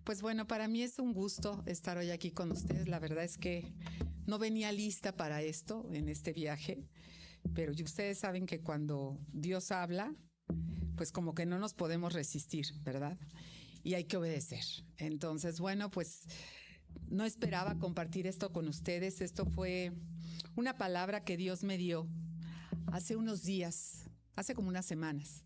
Pues bueno, para mí es un gusto estar hoy aquí con ustedes. La verdad es que no venía lista para esto en este viaje, pero ustedes saben que cuando Dios habla, pues como que no nos podemos resistir, ¿verdad? Y hay que obedecer. Entonces, bueno, pues no esperaba compartir esto con ustedes. Esto fue una palabra que Dios me dio hace unos días, hace como unas semanas.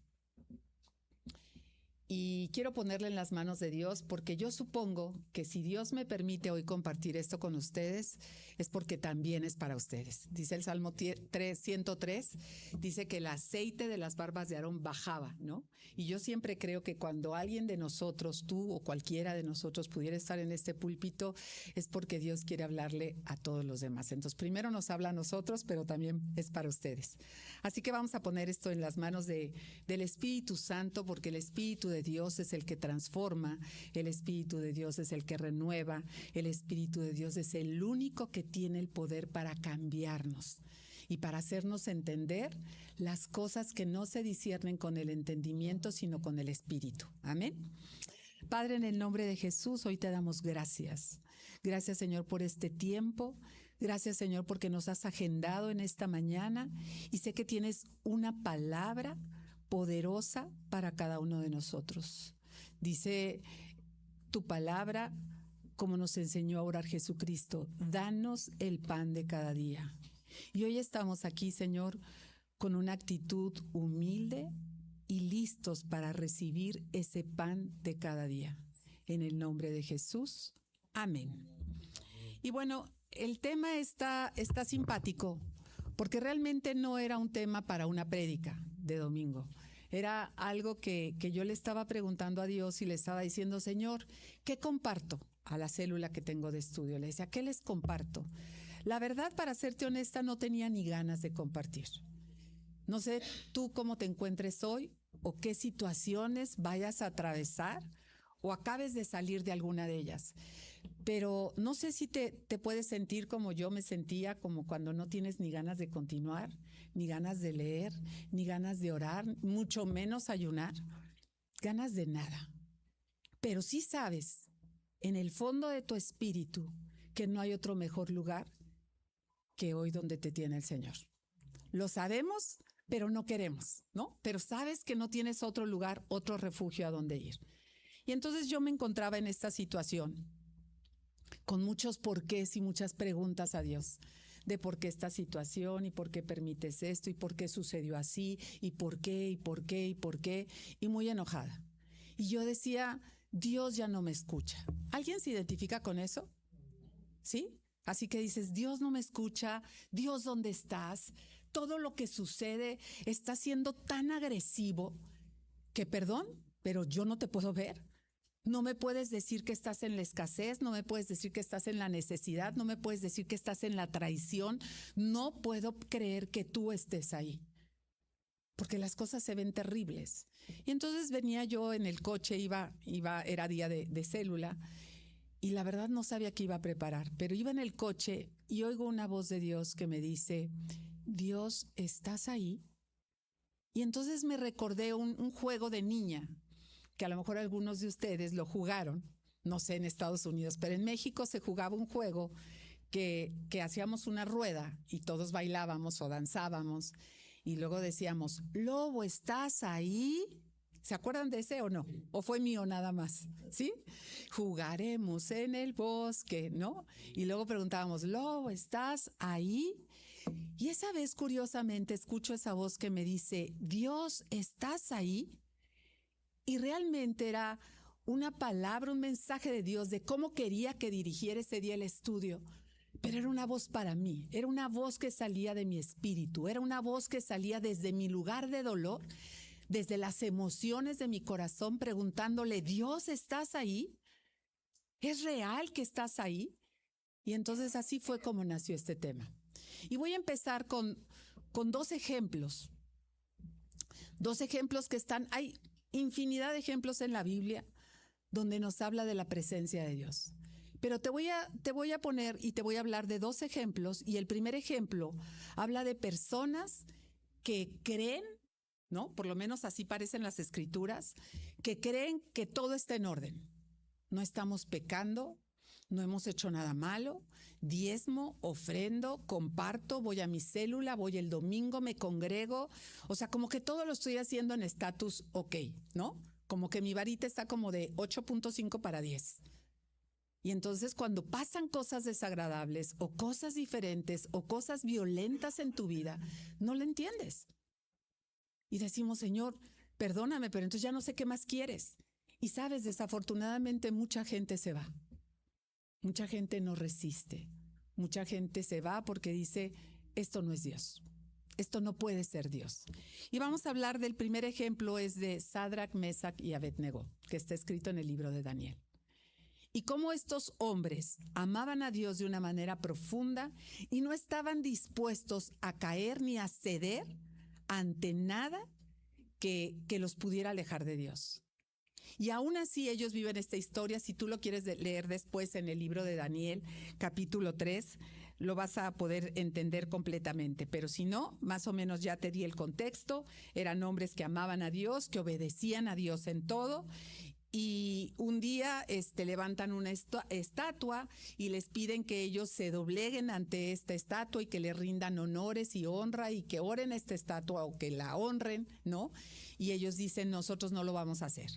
Y quiero ponerle en las manos de Dios porque yo supongo que si Dios me permite hoy compartir esto con ustedes es porque también es para ustedes. Dice el Salmo 103, dice que el aceite de las barbas de Aarón bajaba, ¿no? Y yo siempre creo que cuando alguien de nosotros, tú o cualquiera de nosotros pudiera estar en este púlpito es porque Dios quiere hablarle a todos los demás. Entonces primero nos habla a nosotros, pero también es para ustedes. Así que vamos a poner esto en las manos del Espíritu Santo, porque el Espíritu de Dios es el que transforma, el Espíritu de Dios es el que renueva, el Espíritu de Dios es el único que tiene el poder para cambiarnos y para hacernos entender las cosas que no se disciernen con el entendimiento, sino con el Espíritu. Amén. Padre, en el nombre de Jesús, hoy te damos gracias. Gracias, Señor, por este tiempo. Gracias, Señor, porque nos has agendado en esta mañana y sé que tienes una palabra poderosa para cada uno de nosotros. Dice tu palabra, como nos enseñó a orar Jesucristo, danos el pan de cada día. Y hoy estamos aquí, Señor, con una actitud humilde y listos para recibir ese pan de cada día. En el nombre de Jesús, amén. Y bueno, el tema está simpático, porque realmente no era un tema para una prédica de domingo. Era algo que yo le estaba preguntando a Dios y le estaba diciendo, Señor, ¿qué comparto a la célula que tengo de estudio? Le decía, ¿qué les comparto? La verdad, para serte honesta, no tenía ni ganas de compartir. No sé tú cómo te encuentres hoy o qué situaciones vayas a atravesar o acabes de salir de alguna de ellas. Pero no sé si te puedes sentir como yo me sentía, como cuando no tienes ni ganas de continuar, ni ganas de leer, ni ganas de orar, mucho menos ayunar, ganas de nada. Pero sí sabes, en el fondo de tu espíritu, que no hay otro mejor lugar que hoy donde te tiene el Señor. Lo sabemos, pero no queremos, ¿no? Pero sabes que no tienes otro lugar, otro refugio a donde ir. Y entonces yo me encontraba en esta situación, con muchos porqués y muchas preguntas a Dios, de por qué esta situación y por qué permites esto y por qué sucedió así y por qué y por qué y por qué, y muy enojada. Y yo decía, Dios ya no me escucha. ¿Alguien se identifica con eso? ¿Sí? Así que dices, Dios no me escucha, Dios, ¿dónde estás? Todo lo que sucede está siendo tan agresivo que, perdón, pero yo no te puedo ver. No me puedes decir que estás en la escasez, no me puedes decir que estás en la necesidad, no me puedes decir que estás en la traición. No puedo creer que tú estés ahí, porque las cosas se ven terribles. Y entonces venía yo en el coche, era día de célula, y la verdad no sabía qué iba a preparar, pero iba en el coche y oigo una voz de Dios que me dice, Dios, ¿estás ahí? Y entonces me recordé un juego de niña, que a lo mejor algunos de ustedes lo jugaron, no sé en Estados Unidos, pero en México se jugaba un juego que hacíamos una rueda y todos bailábamos o danzábamos y luego decíamos, Lobo, ¿estás ahí? ¿Se acuerdan de ese o no? ¿O fue mío nada más? ¿Sí? Jugaremos en el bosque, ¿no? Y luego preguntábamos, Lobo, ¿estás ahí? Y esa vez, curiosamente, escucho esa voz que me dice, Dios, ¿estás ahí? Y realmente era una palabra, un mensaje de Dios de cómo quería que dirigiera ese día el estudio. Pero era una voz para mí, era una voz que salía de mi espíritu, era una voz que salía desde mi lugar de dolor, desde las emociones de mi corazón, preguntándole, Dios, ¿estás ahí? ¿Es real que estás ahí? Y entonces así fue como nació este tema. Y voy a empezar con dos ejemplos que están, hay infinidad de ejemplos en la Biblia donde nos habla de la presencia de Dios. Pero te voy a poner y te voy a hablar de dos ejemplos, y el primer ejemplo habla de personas que creen, ¿no? Por lo menos así parecen las escrituras, que creen que todo está en orden, no estamos pecando, no hemos hecho nada malo, diezmo, ofrendo, comparto, voy a mi célula, voy el domingo, me congrego, o sea, como que todo lo estoy haciendo en estatus ok, ¿no? Como que mi varita está como de 8.5 para 10. Y entonces cuando pasan cosas desagradables o cosas diferentes o cosas violentas en tu vida, no lo entiendes. Y decimos, Señor, perdóname, pero entonces ya no sé qué más quieres. Y sabes, desafortunadamente mucha gente se va. Mucha gente no resiste. Mucha gente se va porque dice, esto no es Dios. Esto no puede ser Dios. Y vamos a hablar del primer ejemplo, es de Sadrach, Mesach y Abednego, que está escrito en el libro de Daniel. Y cómo estos hombres amaban a Dios de una manera profunda y no estaban dispuestos a caer ni a ceder ante nada que los pudiera alejar de Dios. Y aún así ellos viven esta historia. Si tú lo quieres leer después en el libro de Daniel, capítulo 3, lo vas a poder entender completamente. Pero si no, más o menos ya te di el contexto. Eran hombres que amaban a Dios, que obedecían a Dios en todo. Y un día levantan una estatua y les piden que ellos se dobleguen ante esta estatua y que le rindan honores y honra y que oren a esta estatua o que la honren, ¿no? Y ellos dicen, nosotros no lo vamos a hacer.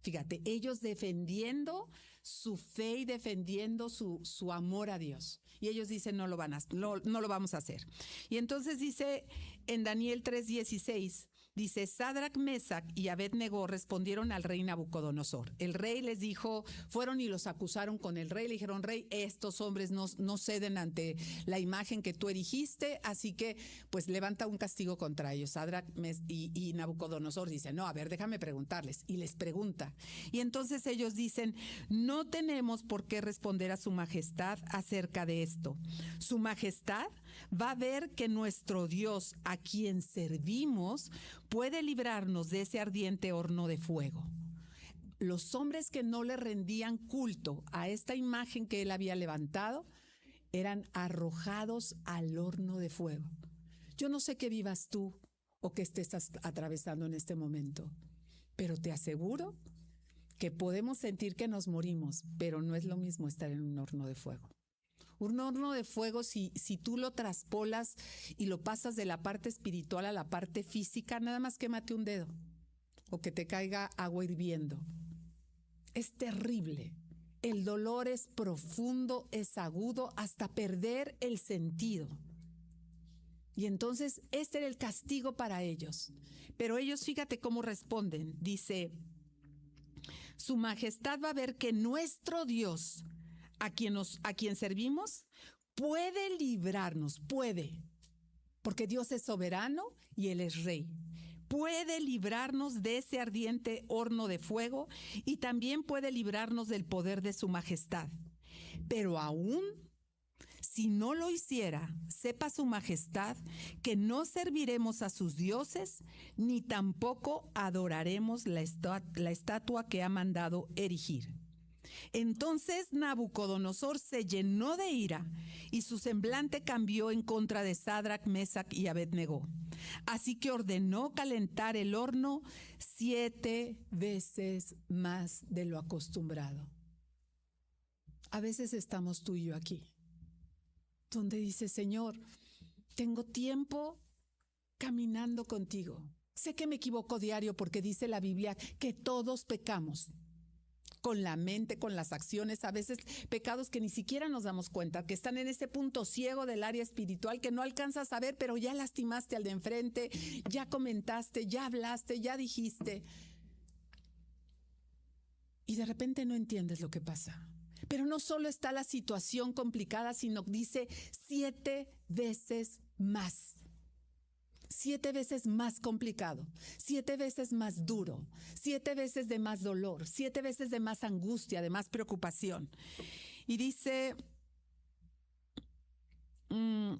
Fíjate, ellos defendiendo su fe y defendiendo su amor a Dios. Y ellos dicen, no lo vamos a hacer. Y entonces dice en Daniel 3:16, dice, Sadrach, Mesach y Abednego respondieron al rey Nabucodonosor. El rey les dijo, fueron y los acusaron con el rey, le dijeron, rey, estos hombres no ceden ante la imagen que tú erigiste, así que pues levanta un castigo contra ellos. Sadrach y Nabucodonosor dice, no, a ver, déjame preguntarles. Y les pregunta. Y entonces ellos dicen, no tenemos por qué responder a su majestad acerca de esto. Su majestad va a ver que nuestro Dios, a quien servimos, puede librarnos de ese ardiente horno de fuego. Los hombres que no le rendían culto a esta imagen que él había levantado eran arrojados al horno de fuego. Yo no sé qué vivas tú o qué estés atravesando en este momento, pero te aseguro que podemos sentir que nos morimos, pero no es lo mismo estar en un horno de fuego. Un horno de fuego, si tú lo traspolas y lo pasas de la parte espiritual a la parte física, nada más quémate un dedo o que te caiga agua hirviendo. Es terrible. El dolor es profundo, es agudo, hasta perder el sentido. Y entonces este era el castigo para ellos. Pero ellos, fíjate cómo responden. Dice, su majestad va a ver que nuestro Dios, a quien servimos, puede librarnos, porque Dios es soberano y Él es rey. Puede librarnos de ese ardiente horno de fuego y también puede librarnos del poder de su majestad. Pero aún si no lo hiciera, sepa su majestad que no serviremos a sus dioses ni tampoco adoraremos la estatua que ha mandado erigir. Entonces Nabucodonosor se llenó de ira y su semblante cambió en contra de Sadrach, Mesach y Abednego. Así que ordenó calentar el horno 7 veces más de lo acostumbrado. A veces estamos tú y yo aquí, donde dice, Señor, tengo tiempo caminando contigo. Sé que me equivoco diario porque dice la Biblia que todos pecamos. Con la mente, con las acciones, a veces pecados que ni siquiera nos damos cuenta, que están en ese punto ciego del área espiritual que no alcanzas a ver, pero ya lastimaste al de enfrente, ya comentaste, ya hablaste, ya dijiste. Y de repente no entiendes lo que pasa. Pero no solo está la situación complicada, sino dice 7 veces más. 7 veces más complicado, 7 veces más duro, 7 veces de más dolor, 7 veces de más angustia, de más preocupación. Y dice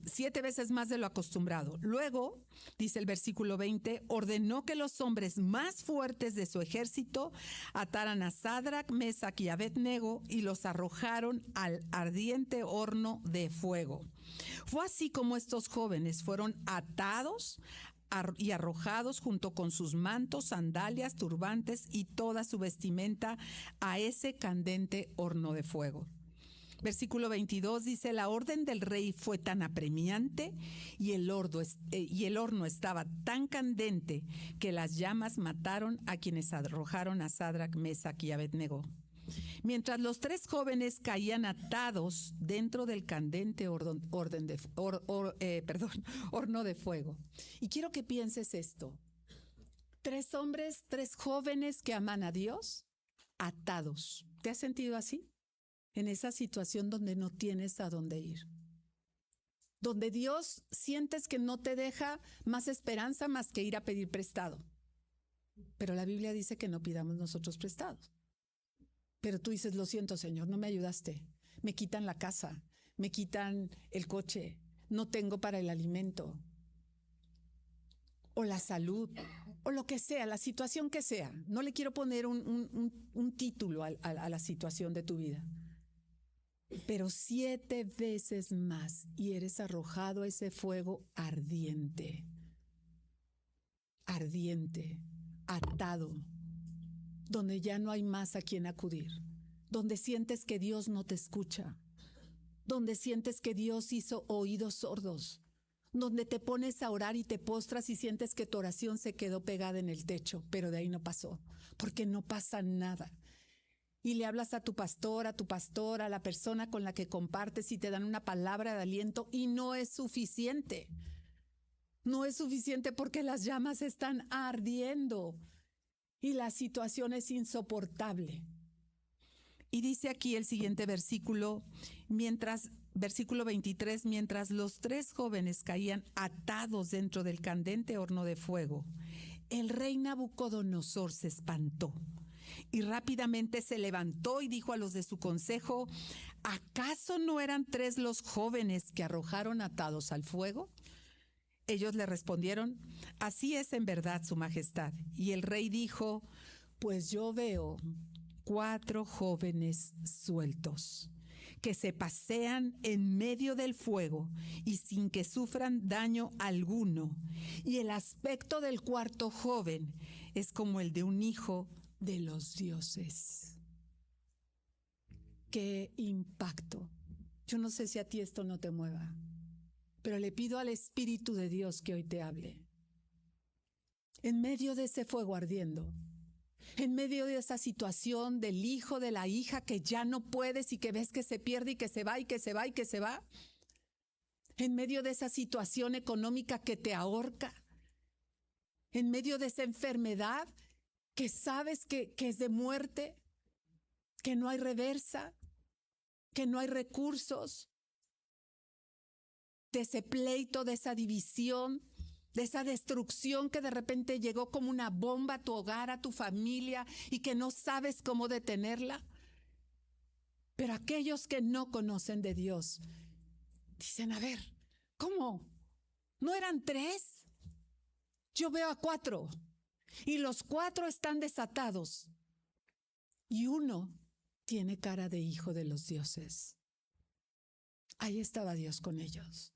7 veces más de lo acostumbrado. Luego, dice el versículo 20, ordenó que los hombres más fuertes de su ejército ataran a Sadrach, Mesach y Abednego y los arrojaron al ardiente horno de fuego. Fue así como estos jóvenes fueron atados y arrojados junto con sus mantos, sandalias, turbantes y toda su vestimenta a ese candente horno de fuego. Versículo 22 dice, la orden del rey fue tan apremiante y el horno estaba tan candente que las llamas mataron a quienes arrojaron a Sadrac, Mesac y Abednego. Mientras los tres jóvenes caían atados dentro del candente horno de fuego. Y quiero que pienses esto. 3 hombres, 3 jóvenes que aman a Dios, atados. ¿Te has sentido así? En esa situación donde no tienes a dónde ir. Donde Dios sientes que no te deja más esperanza más que ir a pedir prestado. Pero la Biblia dice que no pidamos nosotros prestado. Pero tú dices, lo siento, Señor, no me ayudaste. Me quitan la casa, me quitan el coche, no tengo para el alimento. O la salud, o lo que sea, la situación que sea. No le quiero poner un título a la situación de tu vida. Pero 7 veces más y eres arrojado a ese fuego ardiente, atado, donde ya no hay más a quien acudir, donde sientes que Dios no te escucha, donde sientes que Dios hizo oídos sordos, donde te pones a orar y te postras y sientes que tu oración se quedó pegada en el techo, pero de ahí no pasó, porque no pasa nada. Y le hablas a tu pastor, a tu pastora, a la persona con la que compartes y te dan una palabra de aliento y no es suficiente. No es suficiente porque las llamas están ardiendo y la situación es insoportable. Y dice aquí el siguiente versículo, versículo 23, mientras los 3 jóvenes caían atados dentro del candente horno de fuego, el rey Nabucodonosor se espantó. Y rápidamente se levantó y dijo a los de su consejo, ¿acaso no eran 3 los jóvenes que arrojaron atados al fuego? Ellos le respondieron, así es en verdad, su majestad. Y el rey dijo, pues yo veo 4 jóvenes sueltos que se pasean en medio del fuego y sin que sufran daño alguno. Y el aspecto del cuarto joven es como el de un hijo de los dioses. ¡Qué impacto! Yo no sé si a ti esto no te mueva, pero le pido al Espíritu de Dios que hoy te hable. En medio de ese fuego ardiendo, en medio de esa situación del hijo, de la hija que ya no puedes y que ves que se pierde y que se va y que se va y que se va, en medio de esa situación económica que te ahorca, en medio de esa enfermedad que sabes que es de muerte, que no hay reversa, que no hay recursos, de ese pleito, de esa división, de esa destrucción que de repente llegó como una bomba a tu hogar, a tu familia y que no sabes cómo detenerla. Pero aquellos que no conocen de Dios dicen, a ver, ¿cómo? ¿No eran 3? Yo veo a 4 y los 4 están desatados y uno tiene cara de hijo de los dioses. Ahí estaba Dios con ellos.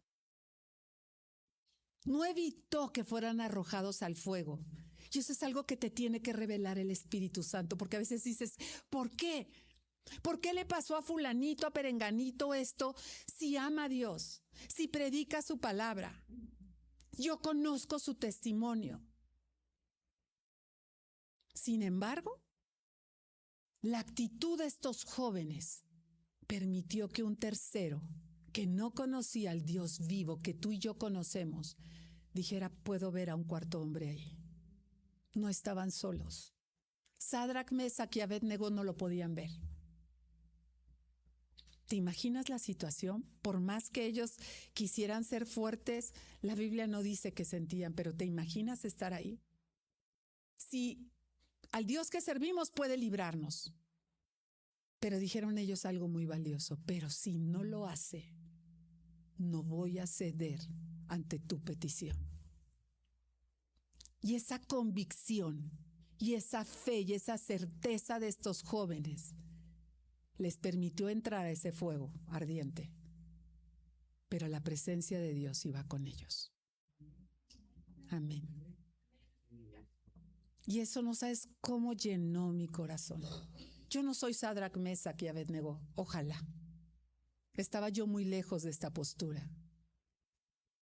No evitó que fueran arrojados al fuego. Y eso es algo que te tiene que revelar el Espíritu Santo, porque a veces dices, ¿por qué? ¿Por qué le pasó a fulanito, a perenganito esto? Si ama a Dios, si predica su palabra. Yo conozco su testimonio. Sin embargo, la actitud de estos jóvenes permitió que un tercero, que no conocía al Dios vivo que tú y yo conocemos, dijera, puedo ver a un cuarto hombre ahí. No estaban solos. Sadrac, Mesac y Abednego no lo podían ver. ¿Te imaginas la situación? Por más que ellos quisieran ser fuertes, la Biblia no dice que sentían, pero ¿te imaginas estar ahí? Si al Dios que servimos puede librarnos. Pero dijeron ellos algo muy valioso, pero si no lo hace, no voy a ceder ante tu petición. Y esa convicción, y esa fe, y esa certeza de estos jóvenes les permitió entrar a ese fuego ardiente. Pero la presencia de Dios iba con ellos. Amén. Y eso no sabes cómo llenó mi corazón. Yo no soy Sadrach, Mesach y Abednego, ojalá. Estaba yo muy lejos de esta postura.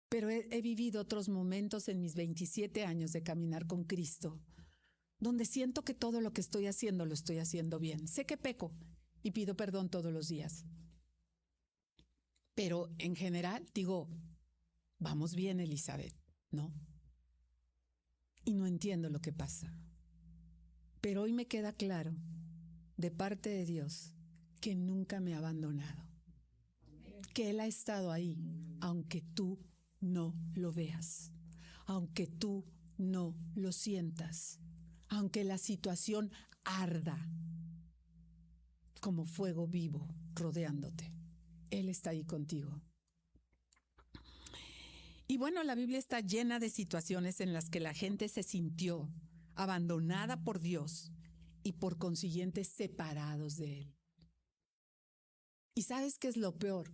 Pero he vivido otros momentos en mis 27 años de caminar con Cristo, donde siento que todo lo que estoy haciendo lo estoy haciendo bien. Sé que peco y pido perdón todos los días. Pero en general digo, vamos bien, Elizabeth, ¿no? Y no entiendo lo que pasa. Pero hoy me queda claro, de parte de Dios, que nunca me ha abandonado. Que Él ha estado ahí, aunque tú no lo veas, aunque tú no lo sientas, aunque la situación arda como fuego vivo rodeándote. Él está ahí contigo. Y bueno, la Biblia está llena de situaciones en las que la gente se sintió abandonada por Dios y por consiguiente separados de Él. ¿Y sabes qué es lo peor?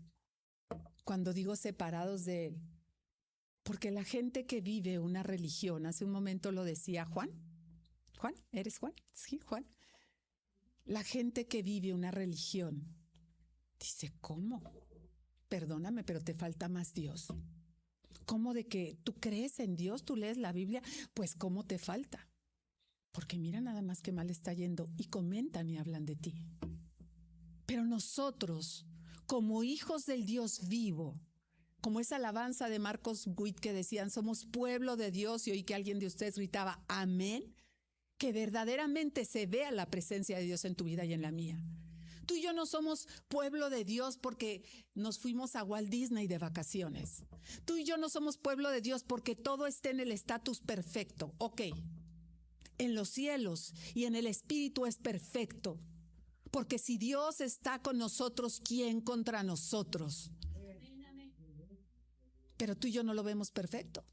Cuando digo separados de Él, porque la gente que vive una religión, hace un momento lo decía Juan. Juan, ¿eres Juan? Sí, Juan. La gente que vive una religión dice, ¿cómo? Perdóname, pero te falta más Dios. ¿Cómo de que tú crees en Dios, tú lees la Biblia? Pues ¿cómo te falta? Porque mira nada más que mal está yendo y comentan y hablan de ti. Pero nosotros, como hijos del Dios vivo, como esa alabanza de Marcos Witt que decían, somos pueblo de Dios, y oí que alguien de ustedes gritaba, amén, que verdaderamente se vea la presencia de Dios en tu vida y en la mía. Tú y yo no somos pueblo de Dios porque nos fuimos a Walt Disney de vacaciones. Tú y yo no somos pueblo de Dios porque todo esté en el estatus perfecto. Ok, en los cielos y en el espíritu es perfecto. Porque si Dios está con nosotros, ¿quién contra nosotros? Pero tú y yo no lo vemos perfecto,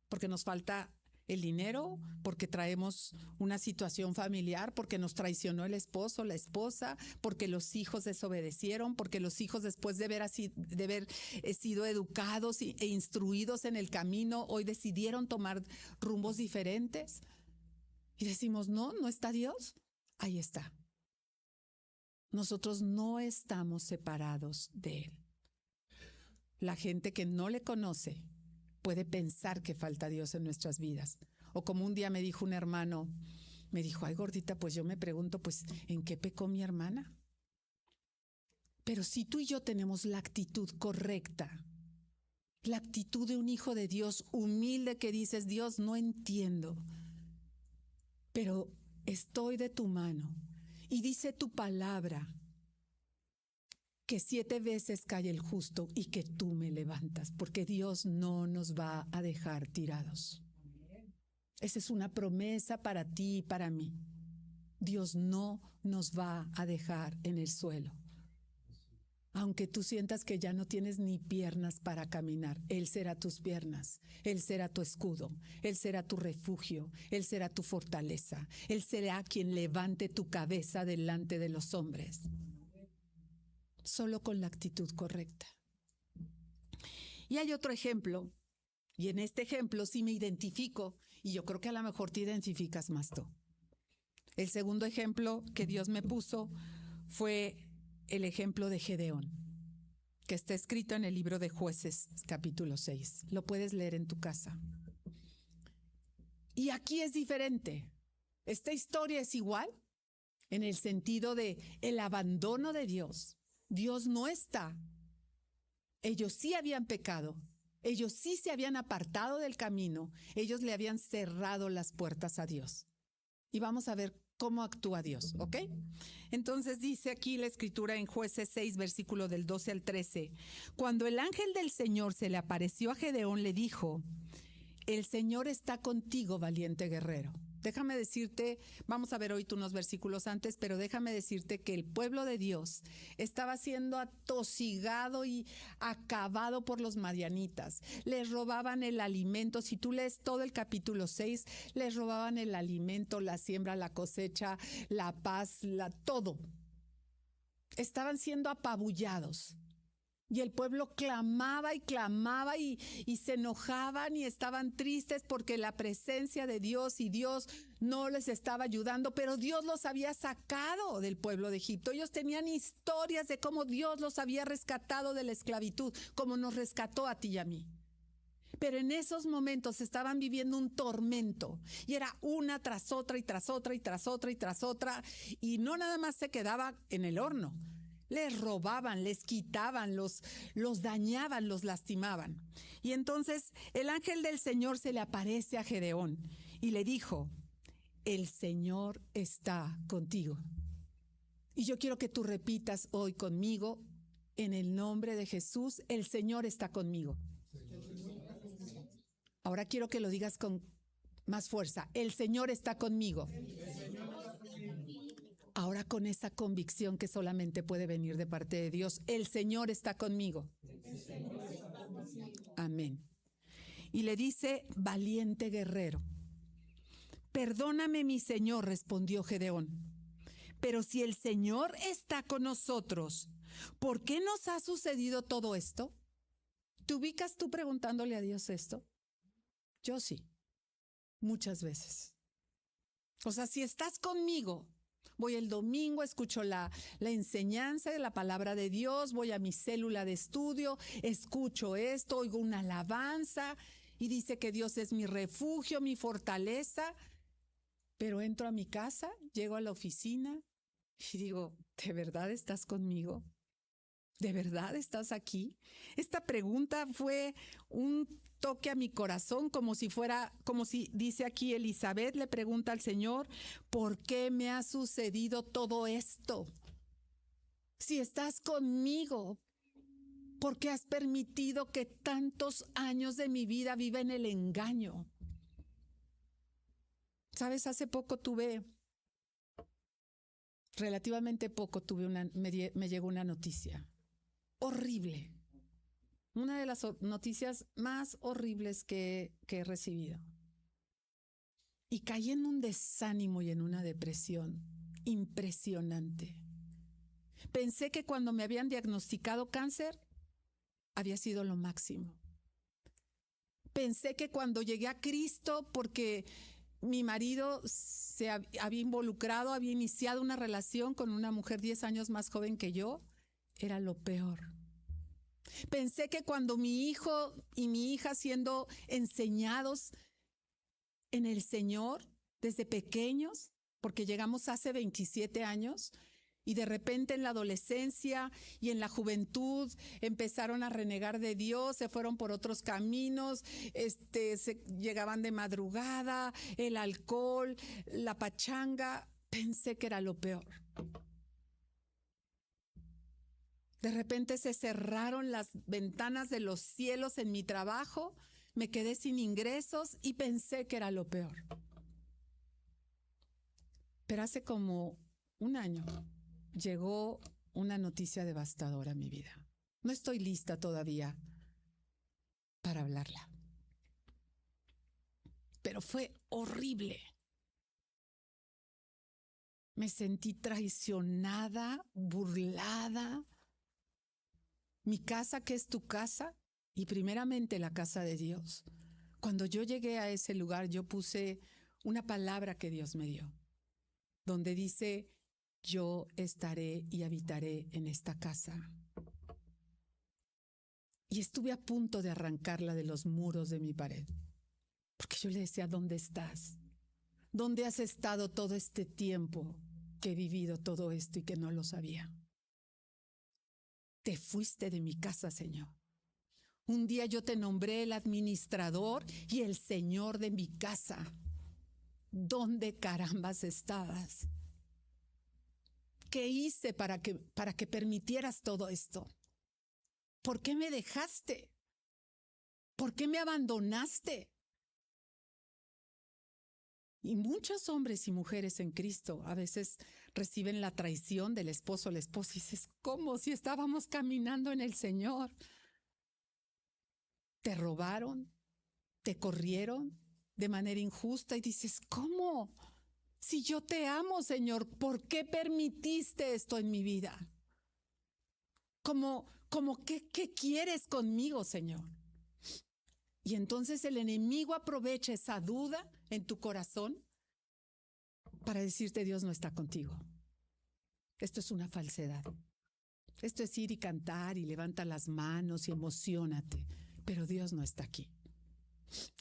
porque nos falta el dinero, porque traemos una situación familiar, porque nos traicionó el esposo, la esposa, porque los hijos desobedecieron, porque los hijos después de haber sido educados e instruidos en el camino, hoy decidieron tomar rumbos diferentes. Y decimos, no está Dios. Ahí está. Nosotros no estamos separados de Él. La gente que no le conoce puede pensar que falta Dios en nuestras vidas. O como un día me dijo un hermano, me dijo, ay gordita, pues yo me pregunto, pues, ¿en qué pecó mi hermana? Pero si tú y yo tenemos la actitud correcta, la actitud de un hijo de Dios humilde que dices, Dios, no entiendo, pero estoy de tu mano. Y dice tu palabra, que 7 veces cae el justo y que tú me levantas, porque Dios no nos va a dejar tirados. Esa es una promesa para ti y para mí. Dios no nos va a dejar en el suelo. Aunque tú sientas que ya no tienes ni piernas para caminar, Él será tus piernas, Él será tu escudo, Él será tu refugio, Él será tu fortaleza, Él será quien levante tu cabeza delante de los hombres. Solo con la actitud correcta. Y hay otro ejemplo, y en este ejemplo sí me identifico, y yo creo que a lo mejor te identificas más tú. El segundo ejemplo que Dios me puso fue el ejemplo de Gedeón, que está escrito en el libro de Jueces, capítulo 6. Lo puedes leer en tu casa. Y aquí es diferente. Esta historia es igual en el sentido de el abandono de Dios. Dios no está. Ellos sí habían pecado. Ellos sí se habían apartado del camino. Ellos le habían cerrado las puertas a Dios. Y vamos a ver cómo actúa Dios, ¿ok? Entonces dice aquí la escritura en Jueces 6, versículo del 12 al 13. Cuando el ángel del Señor se le apareció a Gedeón, le dijo, el Señor está contigo, valiente guerrero. Déjame decirte, vamos a ver ahorita unos versículos antes, pero déjame decirte que el pueblo de Dios estaba siendo atosigado y acabado por los madianitas. Les robaban el alimento. Si tú lees todo el capítulo 6, les robaban el alimento, la siembra, la cosecha, la paz, todo. Estaban siendo apabullados. Y el pueblo clamaba y clamaba y se enojaban y estaban tristes porque la presencia de Dios y Dios no les estaba ayudando, pero Dios los había sacado del pueblo de Egipto. Ellos tenían historias de cómo Dios los había rescatado de la esclavitud, como nos rescató a ti y a mí. Pero en esos momentos estaban viviendo un tormento y era una tras otra y tras otra y tras otra y tras otra, y no nada más se quedaba en el horno. Les robaban, les quitaban, los dañaban, los lastimaban. Y entonces el ángel del Señor se le aparece a Gedeón y le dijo: el Señor está contigo. Y yo quiero que tú repitas hoy conmigo, en el nombre de Jesús: el Señor está conmigo. Ahora quiero que lo digas con más fuerza: el Señor está conmigo. Ahora con esa convicción que solamente puede venir de parte de Dios: el Señor está conmigo. Amén. Y le dice: valiente guerrero. Perdóname, mi Señor, respondió Gedeón, pero si el Señor está con nosotros, ¿por qué nos ha sucedido todo esto? ¿Te ubicas tú preguntándole a Dios esto? Yo sí, muchas veces. O sea, si estás conmigo, voy el domingo, escucho la enseñanza de la palabra de Dios, voy a mi célula de estudio, escucho esto, oigo una alabanza y dice que Dios es mi refugio, mi fortaleza, pero entro a mi casa, llego a la oficina y digo: ¿de verdad estás conmigo? ¿De verdad estás aquí? Esta pregunta fue un toque a mi corazón, como si dice aquí Elizabeth, le pregunta al Señor: ¿por qué me ha sucedido todo esto? Si estás conmigo, ¿por qué has permitido que tantos años de mi vida viva en el engaño? Sabes, hace poco relativamente poco me llegó una noticia horrible. Una de las noticias más horribles que he recibido. Y caí en un desánimo y en una depresión impresionante. Pensé que cuando me habían diagnosticado cáncer, había sido lo máximo. Pensé que cuando llegué a Cristo, porque mi marido se había involucrado, había iniciado una relación con una mujer 10 años más joven que yo, era lo peor. Pensé que cuando mi hijo y mi hija, siendo enseñados en el Señor desde pequeños, porque llegamos hace 27 años, y de repente en la adolescencia y en la juventud empezaron a renegar de Dios, se fueron por otros caminos, llegaban de madrugada, el alcohol, la pachanga. Pensé que era lo peor. De repente se cerraron las ventanas de los cielos en mi trabajo, me quedé sin ingresos y pensé que era lo peor. Pero hace como un año llegó una noticia devastadora a mi vida. No estoy lista todavía para hablarla, pero fue horrible. Me sentí traicionada, burlada. Mi casa, que es tu casa, y primeramente la casa de Dios. Cuando yo llegué a ese lugar, yo puse una palabra que Dios me dio, donde dice: yo estaré y habitaré en esta casa. Y estuve a punto de arrancarla de los muros de mi pared, porque yo le decía: ¿dónde estás? ¿Dónde has estado todo este tiempo que he vivido todo esto y que no lo sabía? Te fuiste de mi casa, Señor. Un día yo te nombré el administrador y el Señor de mi casa. ¿Dónde carambas estabas? ¿Qué hice para que permitieras todo esto? ¿Por qué me dejaste? ¿Por qué me abandonaste? Y muchos hombres y mujeres en Cristo a veces reciben la traición del esposo o la esposa y dices: ¿cómo? Si estábamos caminando en el Señor. Te robaron, te corrieron de manera injusta y dices: ¿cómo? Si yo te amo, Señor, ¿por qué permitiste esto en mi vida? Como Como, ¿qué quieres conmigo, Señor? Y entonces el enemigo aprovecha esa duda en tu corazón para decirte: Dios no está contigo. Esto es una falsedad. Esto es ir y cantar y levanta las manos y emociónate, pero Dios no está aquí.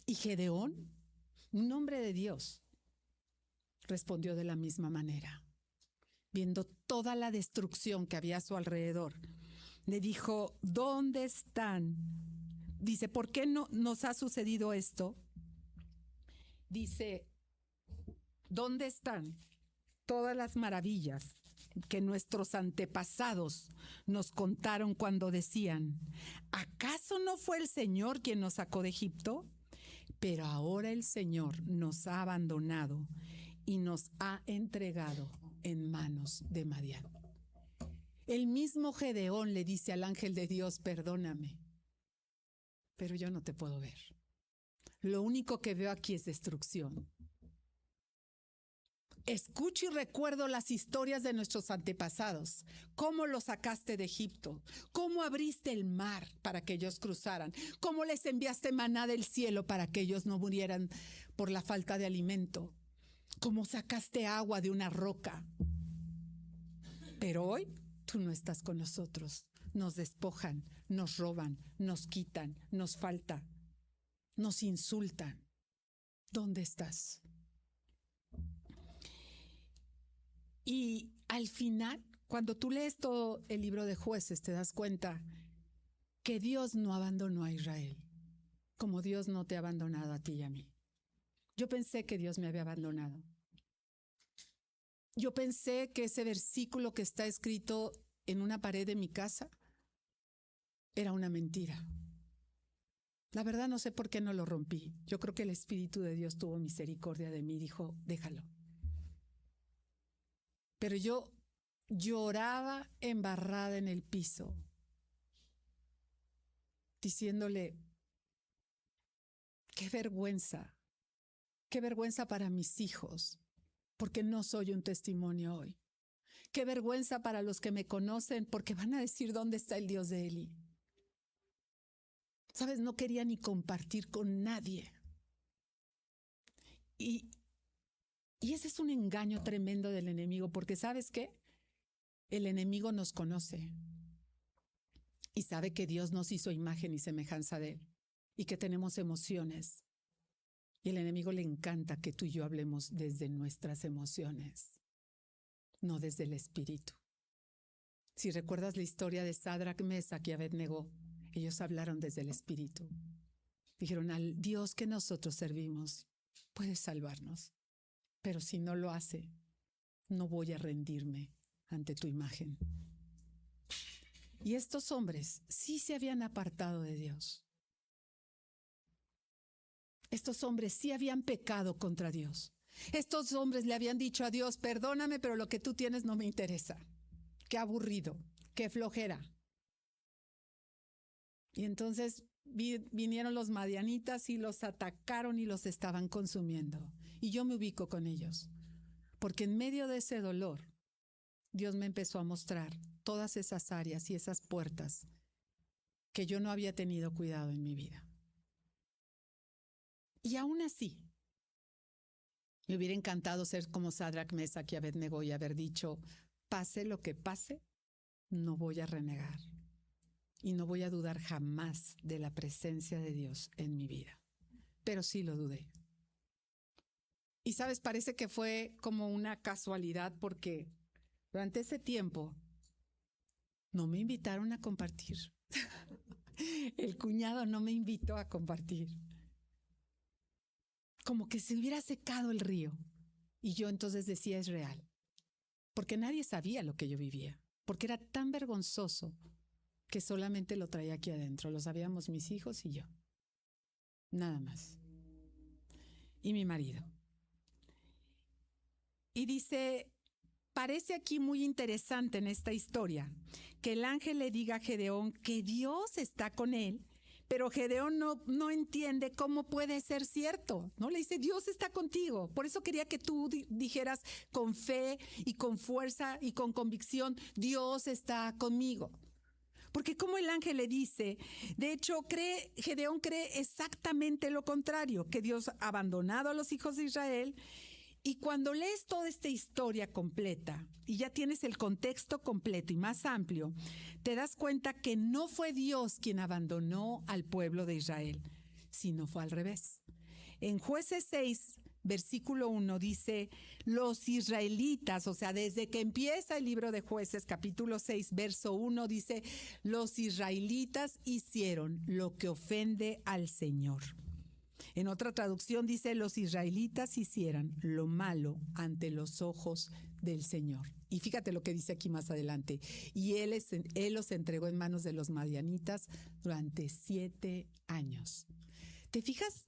Y Gedeón, un hombre de Dios, respondió de la misma manera. Viendo toda la destrucción que había a su alrededor, le dijo: ¿dónde están? Dice: ¿por qué no nos ha sucedido esto? Dice: ¿dónde están todas las maravillas que nuestros antepasados nos contaron cuando decían: ¿acaso no fue el Señor quien nos sacó de Egipto? Pero ahora el Señor nos ha abandonado y nos ha entregado en manos de Madián. El mismo Gedeón le dice al ángel de Dios: perdóname, pero yo no te puedo ver. Lo único que veo aquí es destrucción. Escucho y recuerdo las historias de nuestros antepasados, cómo los sacaste de Egipto, cómo abriste el mar para que ellos cruzaran, cómo les enviaste maná del cielo para que ellos no murieran por la falta de alimento, cómo sacaste agua de una roca. Pero hoy tú no estás con nosotros. Nos despojan, nos roban, nos quitan, nos falta, nos insultan. ¿Dónde estás? Y al final, cuando tú lees todo el libro de Jueces, te das cuenta que Dios no abandonó a Israel, como Dios no te ha abandonado a ti y a mí. Yo pensé que Dios me había abandonado. Yo pensé que ese versículo que está escrito en una pared de mi casa era una mentira. La verdad no sé por qué no lo rompí. Yo creo que el Espíritu de Dios tuvo misericordia de mí y dijo: déjalo. Pero yo lloraba embarrada en el piso, diciéndole: qué vergüenza para mis hijos, porque no soy un testimonio hoy. Qué vergüenza para los que me conocen, porque van a decir: ¿dónde está el Dios de Eli? ¿Sabes? No quería ni compartir con nadie. Y ese es un engaño tremendo del enemigo, porque ¿sabes qué? El enemigo nos conoce y sabe que Dios nos hizo imagen y semejanza de él y que tenemos emociones. Y el enemigo le encanta que tú y yo hablemos desde nuestras emociones, no desde el espíritu. Si recuerdas la historia de Sadrach, Mesach y Abednego, ellos hablaron desde el espíritu. Dijeron: al Dios que nosotros servimos puede salvarnos, pero si no lo hace, no voy a rendirme ante tu imagen. Y estos hombres sí se habían apartado de Dios. Estos hombres sí habían pecado contra Dios. Estos hombres le habían dicho a Dios: perdóname, pero lo que tú tienes no me interesa. Qué aburrido, qué flojera. Y entonces vinieron los madianitas y los atacaron y los estaban consumiendo. Y yo me ubico con ellos, porque en medio de ese dolor, Dios me empezó a mostrar todas esas áreas y esas puertas que yo no había tenido cuidado en mi vida. Y aún así, me hubiera encantado ser como Sadrach, Mesach y Abednego y haber dicho: pase lo que pase, no voy a renegar y no voy a dudar jamás de la presencia de Dios en mi vida. Pero sí lo dudé. Y sabes, parece que fue como una casualidad, porque durante ese tiempo no me invitaron a compartir. El cuñado no me invitó a compartir. Como que se hubiera secado el río. Y yo entonces decía: es real. Porque nadie sabía lo que yo vivía. Porque era tan vergonzoso que solamente lo traía aquí adentro. Lo sabíamos mis hijos y yo. Nada más. Y mi marido. Y dice, parece aquí muy interesante en esta historia que el ángel le diga a Gedeón que Dios está con él, pero Gedeón no entiende cómo puede ser cierto, ¿no? Le dice: Dios está contigo. Por eso quería que tú dijeras con fe y con fuerza y con convicción: Dios está conmigo. Porque como el ángel le dice, de hecho, Gedeón cree exactamente lo contrario, que Dios ha abandonado a los hijos de Israel. Y cuando lees toda esta historia completa y ya tienes el contexto completo y más amplio, te das cuenta que no fue Dios quien abandonó al pueblo de Israel, sino fue al revés. En Jueces 6, versículo 1 dice, los israelitas, o sea, desde que empieza el libro de Jueces, capítulo 6, verso 1, dice, los israelitas hicieron lo que ofende al Señor. En otra traducción dice, los israelitas hicieron lo malo ante los ojos del Señor. Y fíjate lo que dice aquí más adelante. Y él los entregó en manos de los madianitas durante 7 años. ¿Te fijas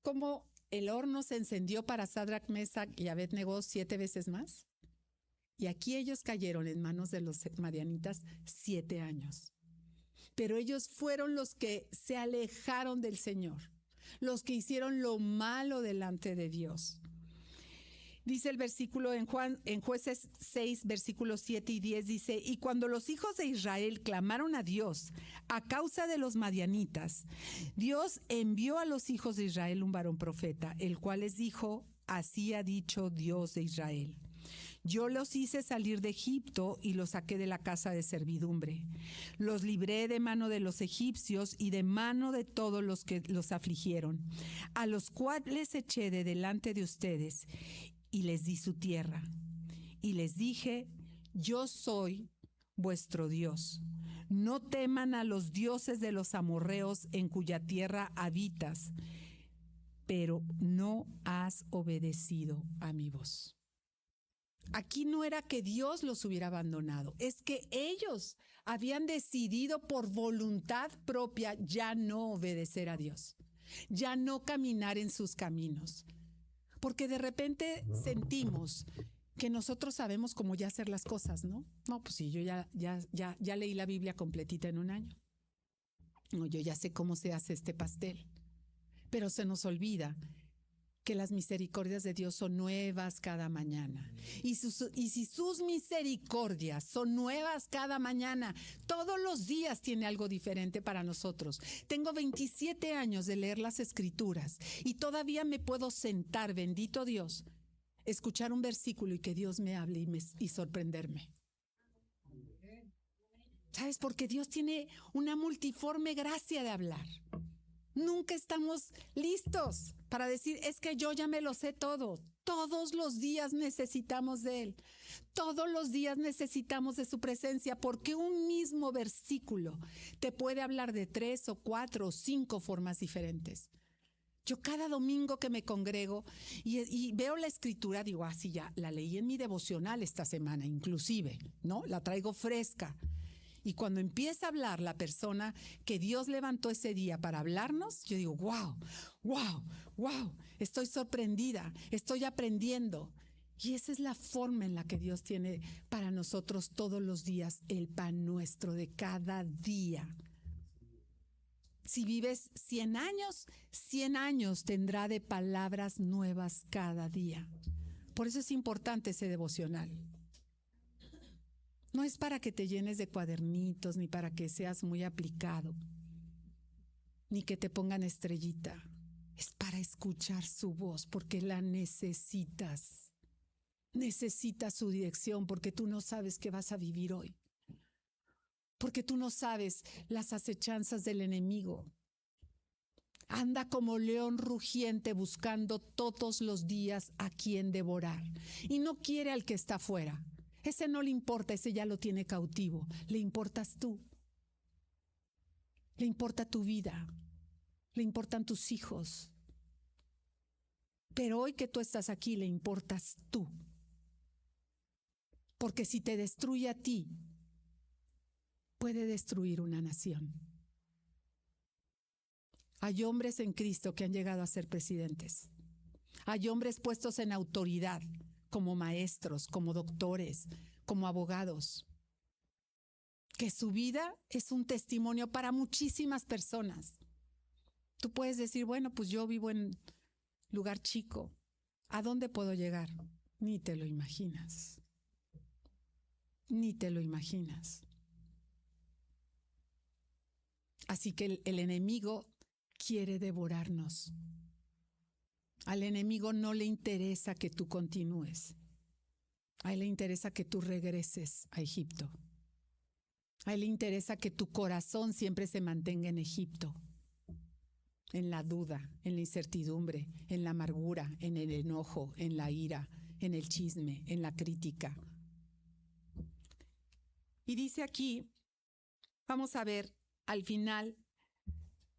cómo el horno se encendió para Sadrach, Mesach y Abed-Negó 7 veces más? Y aquí ellos cayeron en manos de los madianitas 7 años. Pero ellos fueron los que se alejaron del Señor, los que hicieron lo malo delante de Dios. Dice el versículo en Jueces 6, versículos 7 y 10, dice, y cuando los hijos de Israel clamaron a Dios a causa de los madianitas, Dios envió a los hijos de Israel un varón profeta, el cual les dijo, así ha dicho Dios de Israel. Yo los hice salir de Egipto y los saqué de la casa de servidumbre. Los libré de mano de los egipcios y de mano de todos los que los afligieron, a los cuales eché de delante de ustedes y les di su tierra. Y les dije, yo soy vuestro Dios. No teman a los dioses de los amorreos en cuya tierra habitas, pero no has obedecido a mi voz. Aquí no era que Dios los hubiera abandonado, es que ellos habían decidido por voluntad propia ya no obedecer a Dios, ya no caminar en sus caminos. Porque de repente sentimos que nosotros sabemos cómo ya hacer las cosas, ¿no? No, pues sí, yo ya leí la Biblia completita en un año. No, yo ya sé cómo se hace este pastel. Pero se nos olvida que las misericordias de Dios son nuevas cada mañana. Y si sus misericordias son nuevas cada mañana, todos los días tiene algo diferente para nosotros. Tengo 27 años de leer las Escrituras y todavía me puedo sentar, bendito Dios, escuchar un versículo y que Dios me hable y sorprenderme. ¿Sabes? Porque Dios tiene una multiforme gracia de hablar. Nunca estamos listos para decir, es que yo ya me lo sé todo. Todos los días necesitamos de Él. Todos los días necesitamos de su presencia, porque un mismo versículo te puede hablar de 3 o 4 o 5 formas diferentes. Yo cada domingo que me congrego y veo la escritura, digo, sí, ya la leí en mi devocional esta semana, inclusive, ¿no? La traigo fresca. Y cuando empieza a hablar la persona que Dios levantó ese día para hablarnos, yo digo, wow, estoy sorprendida, estoy aprendiendo. Y esa es la forma en la que Dios tiene para nosotros todos los días el pan nuestro de cada día. Si vives 100 años tendrá de palabras nuevas cada día. Por eso es importante ese devocional. No es para que te llenes de cuadernitos, ni para que seas muy aplicado, ni que te pongan estrellita. Es para escuchar su voz, porque la necesitas. Necesitas su dirección, porque tú no sabes qué vas a vivir hoy. Porque tú no sabes las acechanzas del enemigo. Anda como león rugiente buscando todos los días a quien devorar. Y no quiere al que está afuera. Ese no le importa, ese ya lo tiene cautivo. Le importas tú. Le importa tu vida. Le importan tus hijos. Pero hoy que tú estás aquí, le importas tú. Porque si te destruye a ti, puede destruir una nación. Hay hombres en Cristo que han llegado a ser presidentes. Hay hombres puestos en autoridad, como maestros, como doctores, como abogados, que su vida es un testimonio para muchísimas personas. Tú puedes decir, bueno, pues yo vivo en lugar chico. ¿A dónde puedo llegar? Ni te lo imaginas. Ni te lo imaginas. Así que el enemigo quiere devorarnos. Al enemigo no le interesa que tú continúes. A él le interesa que tú regreses a Egipto. A él le interesa que tu corazón siempre se mantenga en Egipto, en la duda, en la incertidumbre, en la amargura, en el enojo, en la ira, en el chisme, en la crítica. Y dice aquí, vamos a ver, al final,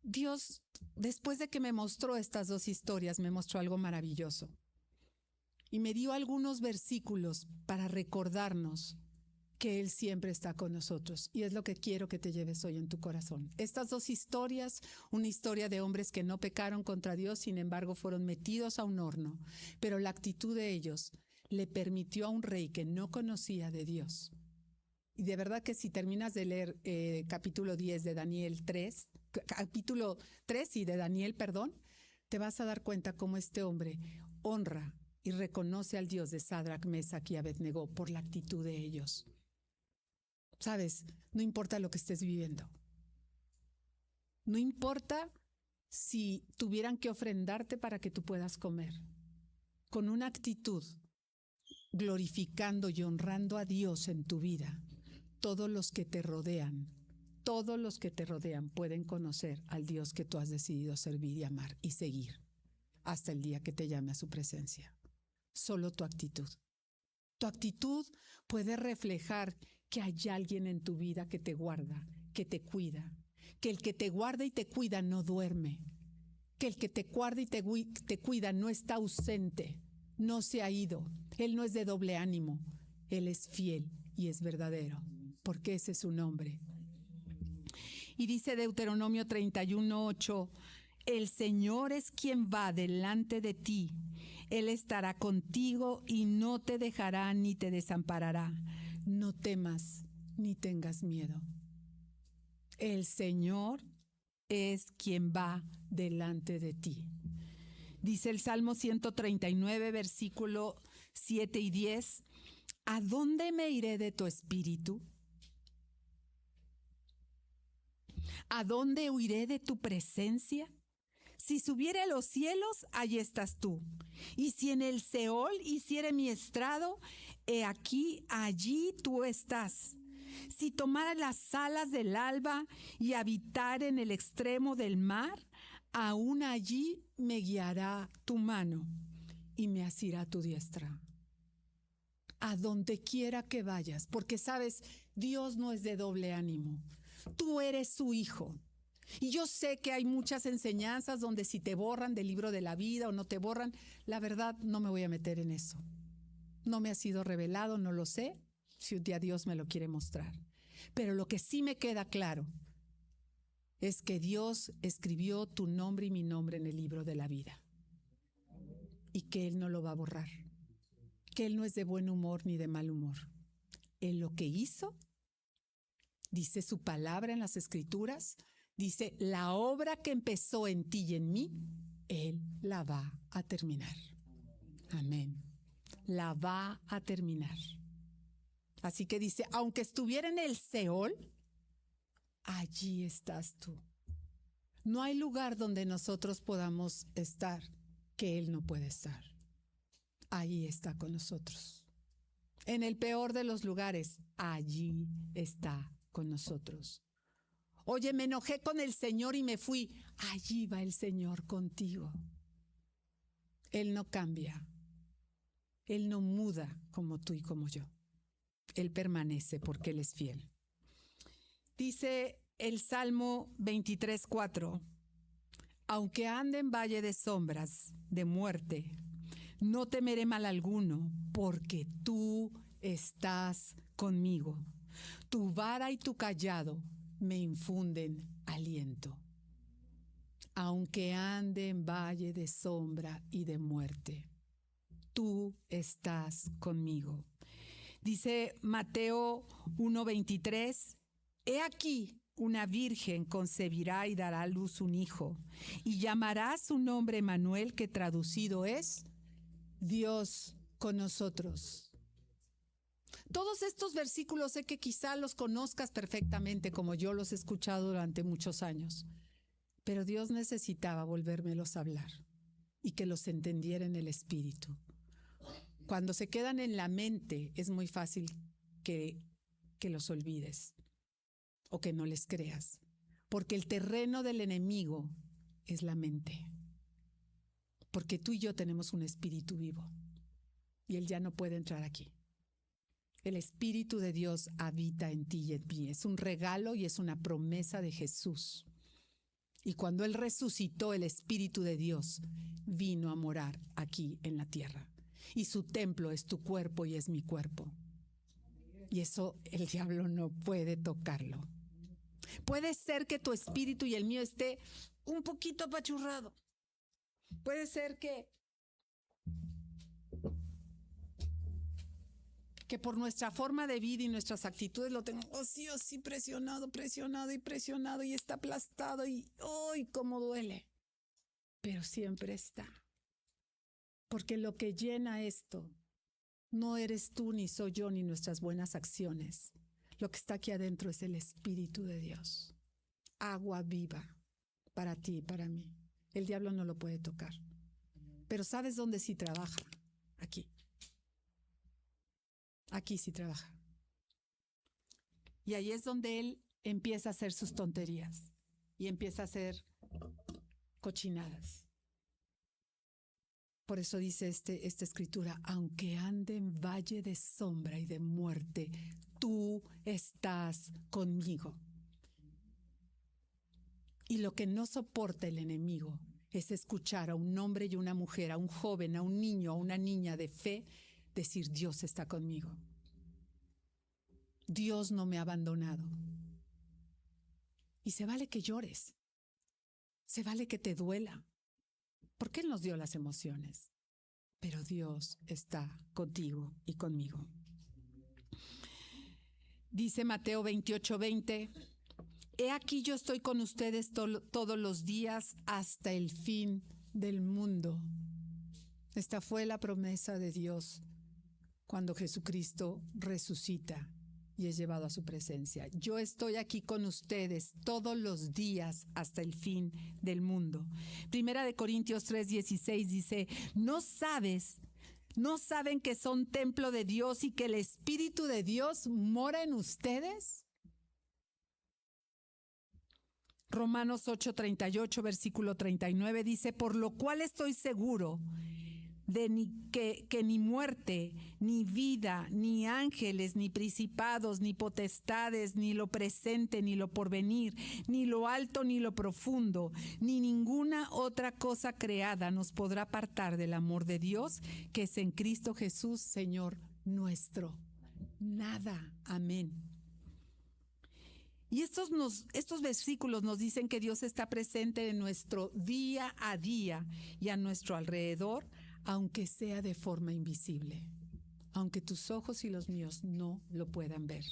Dios, después de que me mostró estas dos historias, me mostró algo maravilloso. Y me dio algunos versículos para recordarnos que Él siempre está con nosotros. Y es lo que quiero que te lleves hoy en tu corazón. Estas dos historias, una historia de hombres que no pecaron contra Dios, sin embargo fueron metidos a un horno, pero la actitud de ellos le permitió a un rey que no conocía de Dios. Y de verdad que si terminas de leer capítulo 10 de Daniel 3, capítulo 3 y de Daniel, perdón, te vas a dar cuenta cómo este hombre honra y reconoce al Dios de Sadrac, Mesach y Abednego por la actitud de ellos. Sabes, no importa lo que estés viviendo. No importa si tuvieran que ofrendarte para que tú puedas comer. Con una actitud glorificando y honrando a Dios en tu vida, todos los que te rodean pueden conocer al Dios que tú has decidido servir y amar y seguir hasta el día que te llame a su presencia. Solo tu actitud. Tu actitud puede reflejar que hay alguien en tu vida que te guarda, que te cuida, que el que te guarda y te cuida no duerme, que el que te guarda y te cuida no está ausente, no se ha ido, Él no es de doble ánimo, Él es fiel y es verdadero, porque ese es su nombre. Y dice Deuteronomio 31:8, el Señor es quien va delante de ti, Él estará contigo y no te dejará ni te desamparará. No temas ni tengas miedo. El Señor es quien va delante de ti. Dice el Salmo 139, versículo 7 y 10, ¿a dónde me iré de tu espíritu? ¿A dónde huiré de tu presencia? Si subiere a los cielos, allí estás tú. Y si en el Seol hiciere mi estrado, he aquí, allí tú estás. Si tomara las alas del alba y habitar en el extremo del mar, aún allí me guiará tu mano y me asirá tu diestra. A donde quiera que vayas, porque sabes, Dios no es de doble ánimo. Tú eres su hijo. Y yo sé que hay muchas enseñanzas donde si te borran del libro de la vida o no te borran, la verdad no me voy a meter en eso. No me ha sido revelado, no lo sé, si un día Dios me lo quiere mostrar. Pero lo que sí me queda claro es que Dios escribió tu nombre y mi nombre en el libro de la vida. Y que Él no lo va a borrar. Que Él no es de buen humor ni de mal humor. Él lo que hizo, dice su palabra en las Escrituras, dice, la obra que empezó en ti y en mí, Él la va a terminar. Amén. La va a terminar. Así que dice, aunque estuviera en el Seol, allí estás tú. No hay lugar donde nosotros podamos estar que Él no puede estar. Ahí está con nosotros. En el peor de los lugares, allí está con nosotros. Oye, me enojé con el Señor y me fui. Allí va el Señor contigo. Él no cambia. Él no muda como tú y como yo. Él permanece porque Él es fiel. Dice el Salmo 23:4, aunque ande en valle de sombras, de muerte, no temeré mal alguno, porque tú estás conmigo. Tu vara y tu cayado me infunden aliento. Aunque ande en valle de sombra y de muerte, tú estás conmigo. Dice Mateo 1:23, he aquí una virgen concebirá y dará a luz un hijo, y llamará su nombre Emmanuel, que traducido es Dios con nosotros. Todos estos versículos sé que quizá los conozcas perfectamente como yo los he escuchado durante muchos años, pero Dios necesitaba volvérmelos a hablar y que los entendiera en el espíritu. Cuando se quedan en la mente es muy fácil que los olvides o que no les creas, porque el terreno del enemigo es la mente, porque tú y yo tenemos un espíritu vivo y él ya no puede entrar aquí. El Espíritu de Dios habita en ti y en mí. Es un regalo y es una promesa de Jesús. Y cuando Él resucitó, el Espíritu de Dios vino a morar aquí en la tierra. Y su templo es tu cuerpo y es mi cuerpo. Y eso el diablo no puede tocarlo. Puede ser que tu espíritu y el mío esté un poquito apachurrado. Puede ser que por nuestra forma de vida y nuestras actitudes lo tengo sí o sí presionado y está aplastado y ¡ay, cómo duele! Pero siempre está. Porque lo que llena esto no eres tú, ni soy yo, ni nuestras buenas acciones. Lo que está aquí adentro es el Espíritu de Dios. Agua viva para ti y para mí. El diablo no lo puede tocar. Pero ¿sabes dónde sí trabaja? Aquí. Aquí sí trabaja. Y ahí es donde él empieza a hacer sus tonterías y empieza a hacer cochinadas. Por eso dice esta escritura, aunque ande en valle de sombra y de muerte, tú estás conmigo. Y lo que no soporta el enemigo es escuchar a un hombre y una mujer, a un joven, a un niño, a una niña de fe, decir, Dios está conmigo. Dios no me ha abandonado. Y se vale que llores. Se vale que te duela. Porque Él nos dio las emociones. Pero Dios está contigo y conmigo. Dice Mateo 28:20, he aquí yo estoy con ustedes todos los días hasta el fin del mundo. Esta fue la promesa de Dios cuando Jesucristo resucita y es llevado a su presencia. Yo estoy aquí con ustedes todos los días hasta el fin del mundo. Primera de Corintios 3:16 dice, ¿no saben que son templo de Dios y que el Espíritu de Dios mora en ustedes? Romanos 8:38, versículo 39 dice, por lo cual estoy seguro de que ni muerte, ni vida, ni ángeles, ni principados, ni potestades, ni lo presente, ni lo porvenir, ni lo alto, ni lo profundo, ni ninguna otra cosa creada nos podrá apartar del amor de Dios, que es en Cristo Jesús, Señor nuestro. Nada. Amén. Y estos versículos nos dicen que Dios está presente en nuestro día a día y a nuestro alrededor, aunque sea de forma invisible, aunque tus ojos y los míos no lo puedan ver.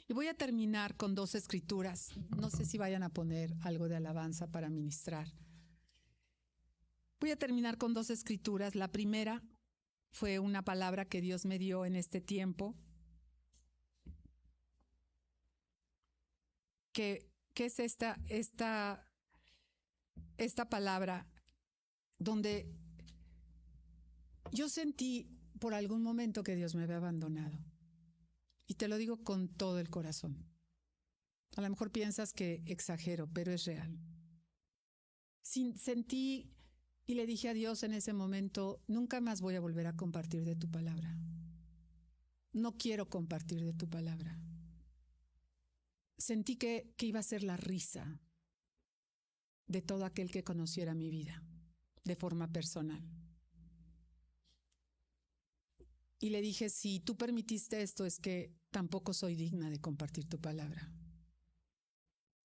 Y voy a terminar con 2 escrituras. No sé si vayan a poner algo de alabanza para ministrar. Voy a terminar con 2 escrituras. La primera fue una palabra que Dios me dio en este tiempo, que es esta palabra donde yo sentí por algún momento que Dios me había abandonado. Y te lo digo con todo el corazón. A lo mejor piensas que exagero, pero es real. Sentí y le dije a Dios en ese momento, nunca más voy a volver a compartir de tu palabra. No quiero compartir de tu palabra. Sentí que iba a ser la risa de todo aquel que conociera mi vida de forma personal. Y le dije, si tú permitiste esto, es que tampoco soy digna de compartir tu palabra,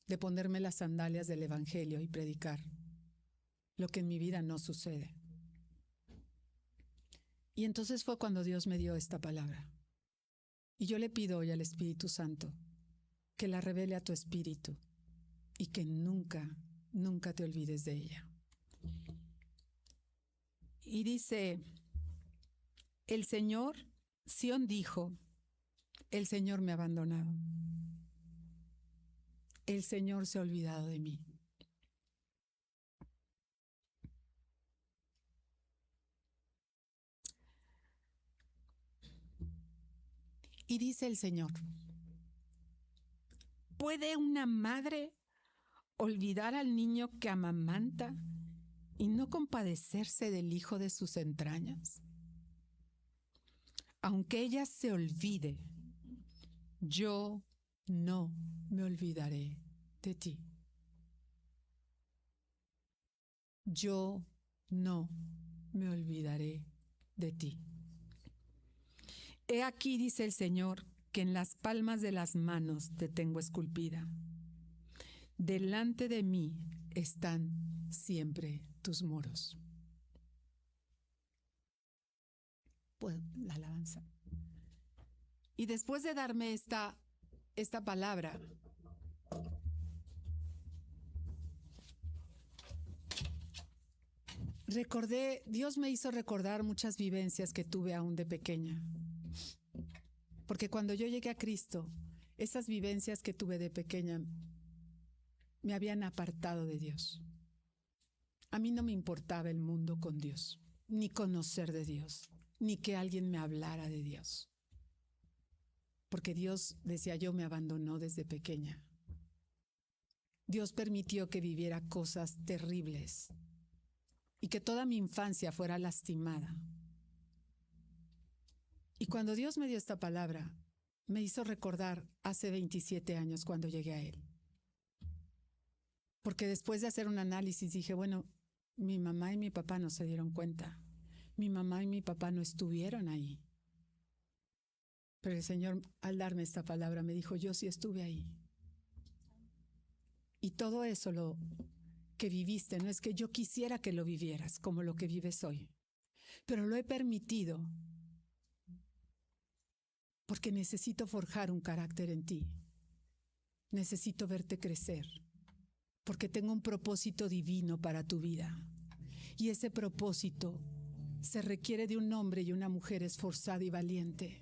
de ponerme las sandalias del Evangelio y predicar lo que en mi vida no sucede. Y entonces fue cuando Dios me dio esta palabra. Y yo le pido hoy al Espíritu Santo que la revele a tu espíritu y que nunca te olvides de ella. Y dice, el Señor Sión dijo, el Señor me ha abandonado. El Señor se ha olvidado de mí. Y dice el Señor, ¿puede una madre olvidar al niño que amamanta y no compadecerse del hijo de sus entrañas? Aunque ella se olvide, yo no me olvidaré de ti. Yo no me olvidaré de ti. He aquí, dice el Señor, que en las palmas de las manos te tengo esculpida. Delante de mí están siempre tus muros. Pues la alabanza. Y después de darme esta palabra, Dios me hizo recordar muchas vivencias que tuve aún de pequeña. Porque cuando yo llegué a Cristo, esas vivencias que tuve de pequeña me habían apartado de Dios. A mí no me importaba el mundo con Dios, ni conocer de Dios, ni que alguien me hablara de Dios. Porque Dios, decía yo, me abandonó desde pequeña. Dios permitió que viviera cosas terribles y que toda mi infancia fuera lastimada. Y cuando Dios me dio esta palabra, me hizo recordar hace 27 años cuando llegué a Él. Porque después de hacer un análisis dije, bueno, mi mamá y mi papá no se dieron cuenta. Mi mamá y mi papá no estuvieron ahí. Pero el Señor, al darme esta palabra, me dijo, yo sí estuve ahí. Y todo eso lo que viviste, no es que yo quisiera que lo vivieras como lo que vives hoy, pero lo he permitido porque necesito forjar un carácter en ti. Necesito verte crecer, porque tengo un propósito divino para tu vida. Y ese propósito se requiere de un hombre y una mujer esforzada y valiente,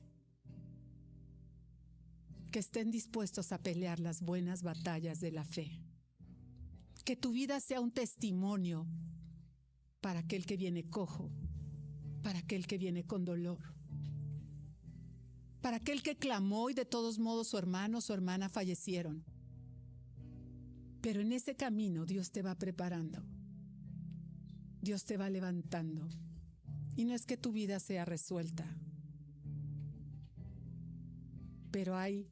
que estén dispuestos a pelear las buenas batallas de la fe. Que tu vida sea un testimonio para aquel que viene cojo, para aquel que viene con dolor, para aquel que clamó y de todos modos su hermano o su hermana fallecieron. Pero en ese camino Dios te va preparando, Dios te va levantando. Y no es que tu vida sea resuelta, pero hay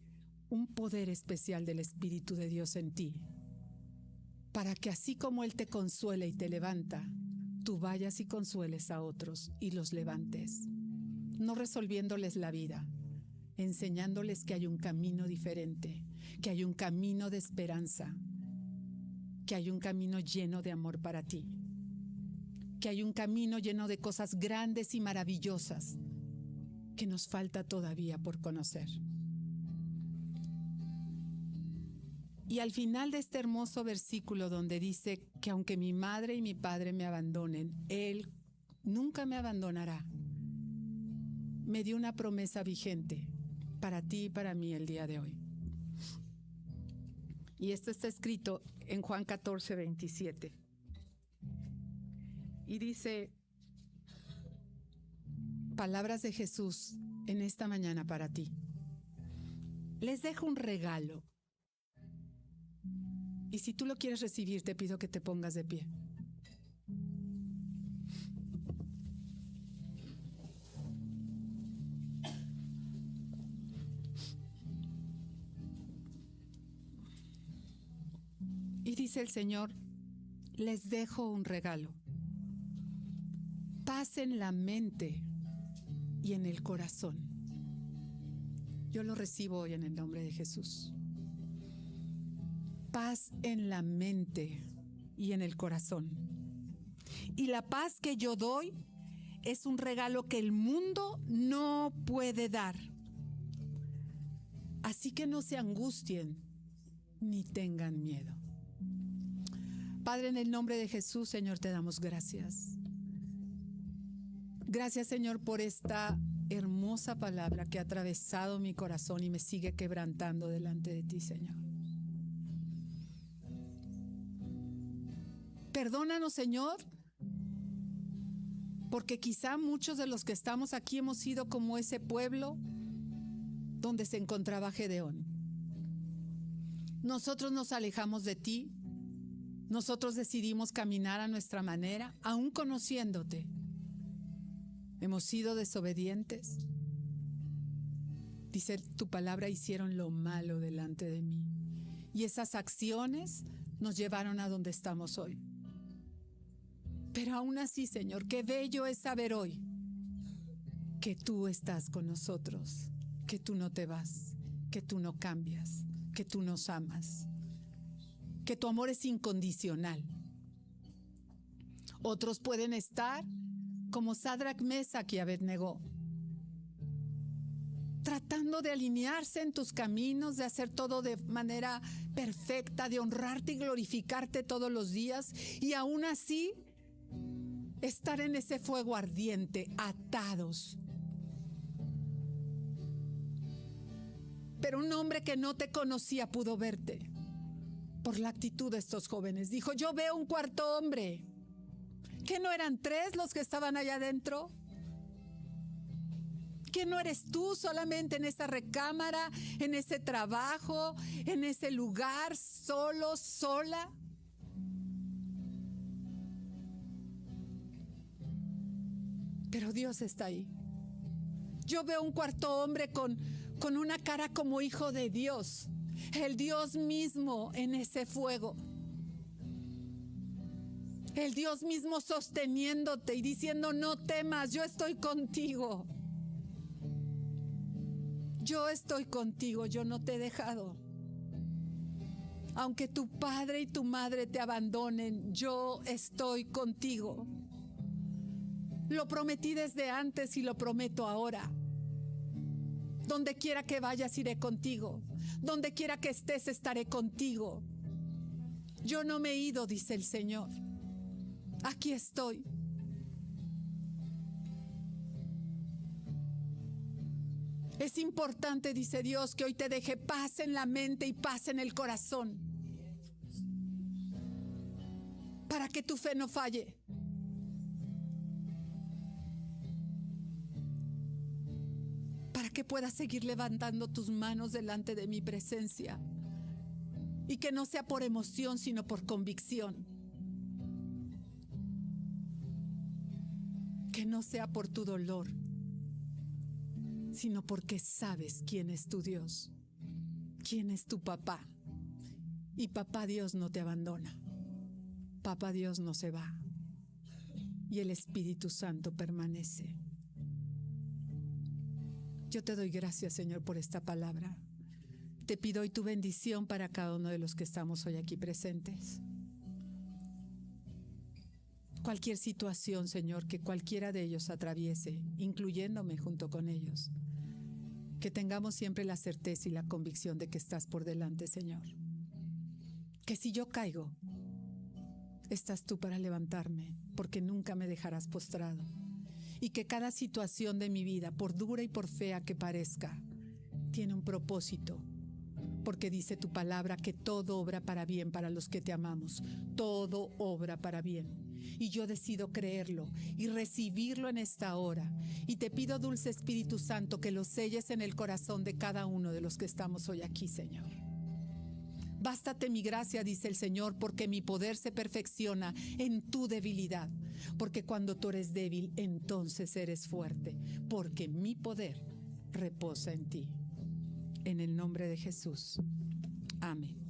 un poder especial del Espíritu de Dios en ti, para que así como Él te consuela y te levanta, tú vayas y consueles a otros y los levantes, no resolviéndoles la vida, enseñándoles que hay un camino diferente, que hay un camino de esperanza, que hay un camino lleno de amor para ti, que hay un camino lleno de cosas grandes y maravillosas que nos falta todavía por conocer. Y al final de este hermoso versículo donde dice que aunque mi madre y mi padre me abandonen, Él nunca me abandonará, me dio una promesa vigente para ti y para mí el día de hoy. Y esto está escrito en Juan 14, 27. Y dice, palabras de Jesús en esta mañana para ti. Les dejo un regalo. Y si tú lo quieres recibir, te pido que te pongas de pie. Y dice el Señor, les dejo un regalo. Paz en la mente y en el corazón. Yo lo recibo hoy en el nombre de Jesús. Paz en la mente y en el corazón. Y la paz que yo doy es un regalo que el mundo no puede dar. Así que no se angustien ni tengan miedo. Padre, en el nombre de Jesús, Señor, te damos gracias. Gracias, Señor, por esta hermosa palabra que ha atravesado mi corazón y me sigue quebrantando delante de ti, Señor. Perdónanos, Señor, porque quizá muchos de los que estamos aquí hemos sido como ese pueblo donde se encontraba Gedeón. Nosotros nos alejamos de ti, nosotros decidimos caminar a nuestra manera, aún conociéndote. Hemos sido desobedientes. Dice tu palabra, hicieron lo malo delante de mí. Y esas acciones nos llevaron a donde estamos hoy. Pero aún así, Señor, qué bello es saber hoy que tú estás con nosotros, que tú no te vas, que tú no cambias, que tú nos amas, que tu amor es incondicional. Otros pueden estar como Sadrach, Mesach y Abednego, tratando de alinearse en tus caminos, de hacer todo de manera perfecta, de honrarte y glorificarte todos los días, y aún así estar en ese fuego ardiente, atados. Pero un hombre que no te conocía pudo verte por la actitud de estos jóvenes. Dijo, yo veo un cuarto hombre. ¿Que no eran 3 los que estaban allá adentro? ¿Que no eres tú solamente en esa recámara, en ese trabajo, en ese lugar, solo, sola? Pero Dios está ahí. Yo veo un cuarto hombre con una cara como hijo de Dios, el Dios mismo en ese fuego. El Dios mismo sosteniéndote y diciendo, no temas, yo estoy contigo. Yo estoy contigo, yo no te he dejado. Aunque tu padre y tu madre te abandonen, yo estoy contigo. Lo prometí desde antes y lo prometo ahora. Donde quiera que vayas, iré contigo. Donde quiera que estés, estaré contigo. Yo no me he ido, dice el Señor. Aquí estoy. Es importante, dice Dios, que hoy te deje paz en la mente y paz en el corazón, para que tu fe no falle. Para que puedas seguir levantando tus manos delante de mi presencia. Y que no sea por emoción, sino por convicción. Que no sea por tu dolor, sino porque sabes quién es tu Dios, quién es tu papá. Y papá Dios no te abandona, papá Dios no se va, y el Espíritu Santo permanece. Yo te doy gracias, Señor, por esta palabra. Te pido hoy tu bendición para cada uno de los que estamos hoy aquí presentes. Cualquier situación, Señor, que cualquiera de ellos atraviese, incluyéndome junto con ellos, que tengamos siempre la certeza y la convicción de que estás por delante, Señor. Que si yo caigo, estás tú para levantarme, porque nunca me dejarás postrado. Y que cada situación de mi vida, por dura y por fea que parezca, tiene un propósito. Porque dice tu palabra que todo obra para bien para los que te amamos. Todo obra para bien. Y yo decido creerlo y recibirlo en esta hora. Y te pido, dulce Espíritu Santo, que lo selles en el corazón de cada uno de los que estamos hoy aquí, Señor. Bástate mi gracia, dice el Señor, porque mi poder se perfecciona en tu debilidad. Porque cuando tú eres débil, entonces eres fuerte. Porque mi poder reposa en ti. En el nombre de Jesús. Amén.